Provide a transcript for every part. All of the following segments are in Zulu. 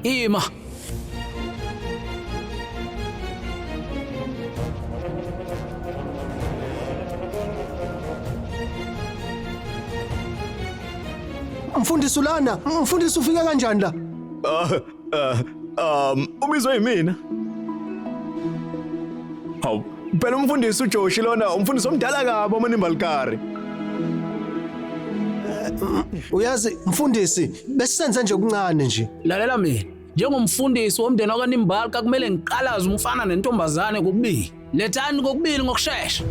Ima. Mfundisi ulana, mfundisi ufike kanjani la? Ubizwe yimina. Hawu, phela umfundisi uJoshi lona, umfundisi omdala kabi omanimbalikari. Uyazi mfundisi, besisenze nje okuncane nje. Lalela mina. Njengomfundisi womndeni wakwaNimbalika kumele ngiqalaze umfana nentombazane kokubili. Lethani kokubili ngokusheshsha.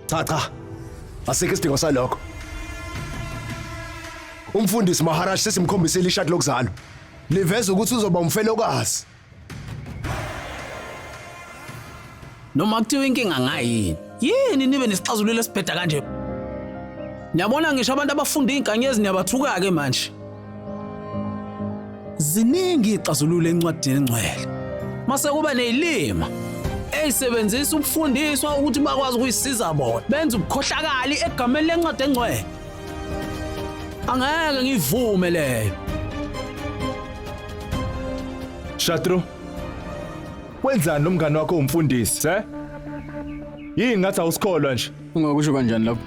Cha. Asikho isidingo salokho. Umfundisi Maharaj sesimkhombisile ishadi lokuzalwa. Liveza ukuthi uzoba umfelokazi. Noma kuthiwa inkinga ngayini. Yini nibe nesixazululo esibheda kanje? Niyabona ngisho abantu abafunda izinkanyezi niyabathuka ke manje. Ziningi ixazululo encwadini engcwele. Mase kuba nezilima eyisebenzisa ukufundiswa ukuthi bakwazi ukuyisiza bona. Benza ubukhohlakali egameni lencwadi engcwele. Angeke ngivume leyo. Shatro. Wenzani nomngane wakho umfundisi, Yini ngathi awusikholwa nje? Ungakusho kanjani lapho?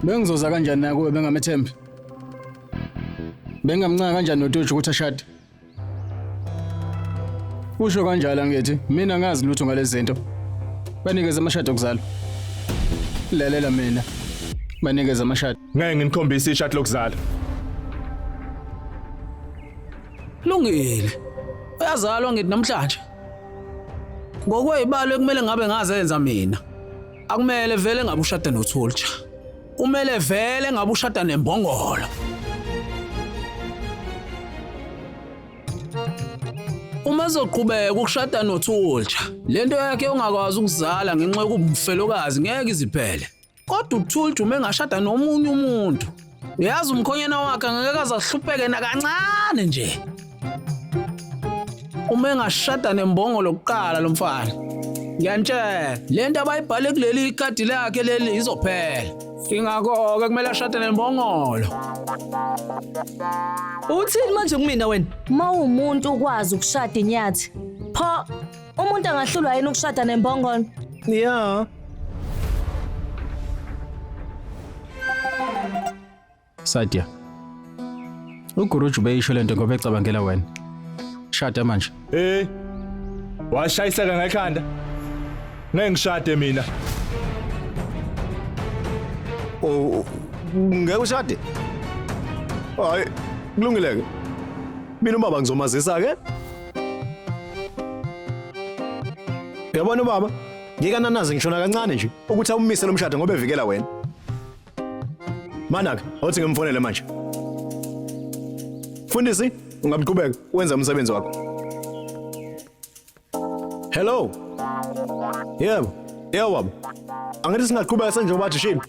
Bengizoza kanjani nakuwe bengamethembi? Bengamncaka kanjani noToji ukuthi ashade? Usho kanjalo ngithi mina ngazi lutho ngalezi zinto. Banikeza amashadi okuzalwa. Lalela mina. Banikeza amashadi. Ngeke nginikhombise ishadi lokuzala. Lungile. Uyazalwa ngithi namhlanje. Ngokwezibalo ekumele ngabe ngazenza mina. Akumele vele ngabe ushada noThulja. Kumele vele ngabe ushada neMbongolo. Uma zoqhubeka ukushada noThulja, lento yakhe ongakwazi ukuzala ngenxa yokuba umfelokazi ngeke iziphele. Kodwa uThulja uma engashada nomunye umuntu, uyazi umkhonyana wakhe ngeke azahlupheke nakancane nje. Uma engashada neMbongolo kuqala lo mfana. Ngiyantshela, lento abayibhale kuleli ikhadi lakhe leli izophela. Ingakho ke kumele ashade neMbongolo. Uthini manje kumina wena? Mawumuntu ukwazi ukushada inyathi. Pho umuntu angahlulwa yini ukushada neMbongolo? Yeah. Satya. uGuruju beyisho lento ngoba ecabangela wena. Shada manje. Washayiseka ngekhanda. Ngeke ngishade mina. Ngeke ushade? Hayi, kulungile ke. Mina ubaba ngizomazisa ke. Yabona ubaba, ngikananaze ngishona kancane nje ukuthi awumise lo mshado ngoba evikela wena. Manaka, awuthi ngimfonele manje. Fundisi, ungaqhubeka wenza umsebenzi wakho. Hello. Yebo. Baba. Angithi singaqhubeka sanje ngoba shini?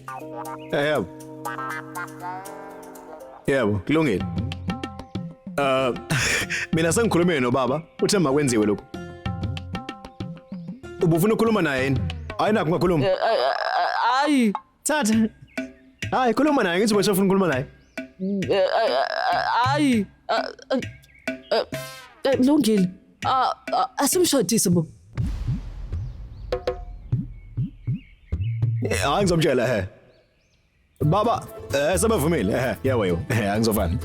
Yebo. Yebo, kulungile. Mina sengikhulume nobaba, uthe makwenziwe lokho. Ubufuna ukukhuluma naye yini? Hayi nakho ungakhuluma. Hayi. Thatha. Hayi, khuluma naye ngithi wena ufuna ukukhuluma naye. Hayi. Lungile. Asimshodise bo. Hayi ngizomtshela Baba, sebevumile yebo angizofana.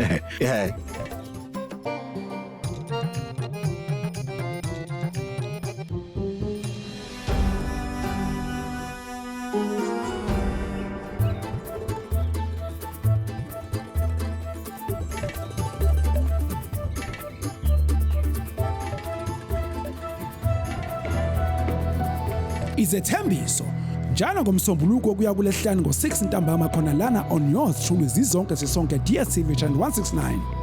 Izethembiso njalo ngomsombuluko kuya kulesihlanu ngo6 ntambama khona lana on Yours True Zizonke Sisonke DSTV channel 169.